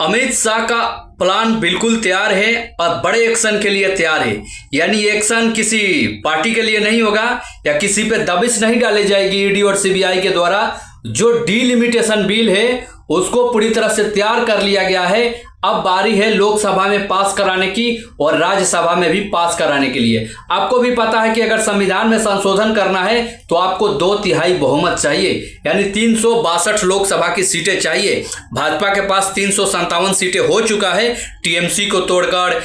अमित शाह का प्लान बिल्कुल तैयार है और बड़े एक्शन के लिए तैयार है। यानी एक्शन किसी पार्टी के लिए नहीं होगा या किसी पे दबिश नहीं डाली जाएगी ईडी और सीबीआई के द्वारा। जो डीलिमिटेशन बिल है उसको पूरी तरह से तैयार कर लिया गया है। अब बारी है लोकसभा में पास कराने की और राज्यसभा में भी पास कराने के लिए। आपको भी पता है कि अगर संविधान में संशोधन करना है तो आपको 2/3 बहुमत चाहिए, यानी 362 लोकसभा की सीटें चाहिए। भाजपा के पास 357 सीटें हो चुका है, टीएमसी को तोड़कर,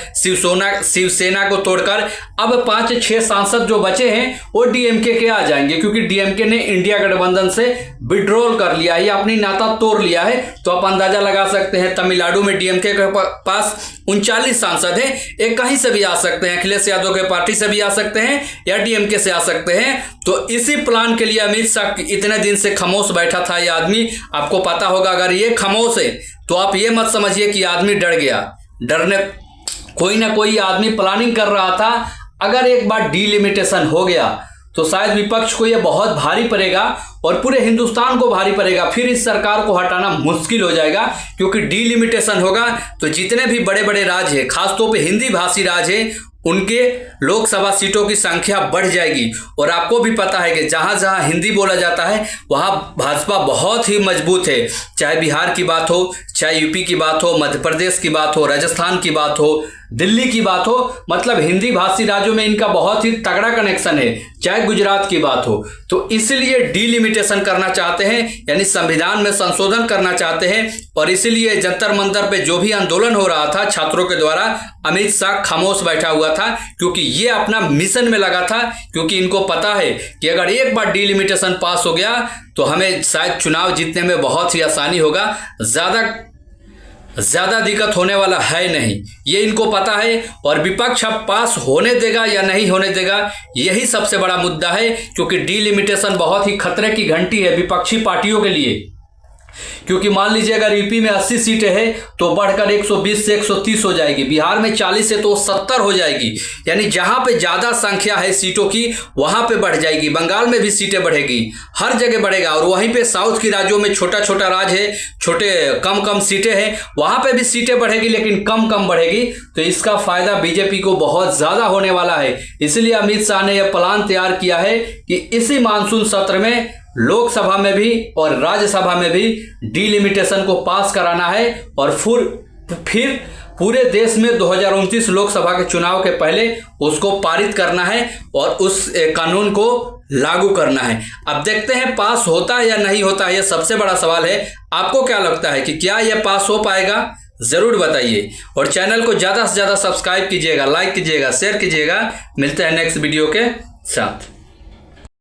शिवसेना को तोड़कर। अब 5-6 सांसद जो बचे हैं वो डीएमके के आ जाएंगे, क्योंकि डीएमके ने इंडिया गठबंधन से विड्रॉल कर लिया है, अपनी नाता तोड़ लिया है। तो आप अंदाजा लगा सकते हैं तमिलनाडु में डीएमके के पास 39 सांसद हैं, एक कहीं से भी आ सकते हैं, अखिलेश यादव के पार्टी से भी आ सकते हैं या डीएमके से आ सकते हैं। तो इसी प्लान के लिए अमित शाह इतने दिन से खामोश बैठा था ये आदमी। आपको पता होगा अगर ये खामोश है तो आप ये मत समझिए कि आदमी डर गया। डरने कोई ना कोई आदमी प्लानिंग कर रहा था। अगर एक बार डीलिमिटेशन हो गया तो शायद विपक्ष को यह बहुत भारी पड़ेगा और पूरे हिंदुस्तान को भारी पड़ेगा। फिर इस सरकार को हटाना मुश्किल हो जाएगा, क्योंकि डीलिमिटेशन होगा तो जितने भी बड़े बड़े राज्य हैं, खासतौर पे हिंदी भाषी राज्य हैं, उनके लोकसभा सीटों की संख्या बढ़ जाएगी। और आपको भी पता है कि जहां जहां हिंदी बोला जाता है वहां भाजपा बहुत ही मजबूत है। चाहे बिहार की बात हो, चाहे यूपी की बात हो, मध्य प्रदेश की बात हो, राजस्थान की बात हो, दिल्ली की बात हो, मतलब हिंदी भाषी राज्यों में इनका बहुत ही तगड़ा कनेक्शन है। चाहे गुजरात की बात हो, तो इसलिए डीलिमिटेशन करना चाहते हैं, यानी संविधान में संशोधन करना चाहते हैं। और इसीलिए जंतर मंतर पे जो भी आंदोलन हो रहा था छात्रों के द्वारा, अमित शाह खामोश बैठा हुआ था, क्योंकि ये अपना मिशन में लगा था। क्योंकि इनको पता है कि अगर एक बार डीलिमिटेशन पास हो गया तो हमें शायद चुनाव जीतने में बहुत ही आसानी होगा, ज्यादा दिक्कत होने वाला है नहीं, ये इनको पता है। और विपक्ष अब पास होने देगा या नहीं होने देगा, यही सबसे बड़ा मुद्दा है। क्योंकि डीलिमिटेशन बहुत ही खतरे की घंटी है विपक्षी पार्टियों के लिए। क्योंकि मान लीजिए अगर यूपी में 80 सीटें हैं तो बढ़कर 120 से 130 हो जाएगी, बिहार में 40 है तो 70 हो जाएगी, यानी जहां पे ज्यादा संख्या है सीटों की वहां पे बढ़ जाएगी। बंगाल में भी सीटें बढ़ेगी, हर जगह बढ़ेगा। और वहीं पे साउथ की राज्यों में छोटा छोटा राज्य है, छोटे कम सीटें हैं, वहां पे भी सीटें बढ़ेगी लेकिन कम बढ़ेगी। तो इसका फायदा बीजेपी को बहुत ज्यादा होने वाला है। इसलिए अमित शाह ने यह प्लान तैयार किया है कि इसी मानसून सत्र में लोकसभा में भी और राज्यसभा में भी डीलिमिटेशन को पास कराना है और फिर पूरे देश में 2029 लोकसभा के चुनाव के पहले उसको पारित करना है और उस कानून को लागू करना है। अब देखते हैं पास होता है या नहीं होता है, यह सबसे बड़ा सवाल है। आपको क्या लगता है कि क्या यह पास हो पाएगा? जरूर बताइए और चैनल को ज्यादा से ज्यादा सब्सक्राइब कीजिएगा, लाइक कीजिएगा, शेयर कीजिएगा। मिलते हैं नेक्स्ट वीडियो के साथ।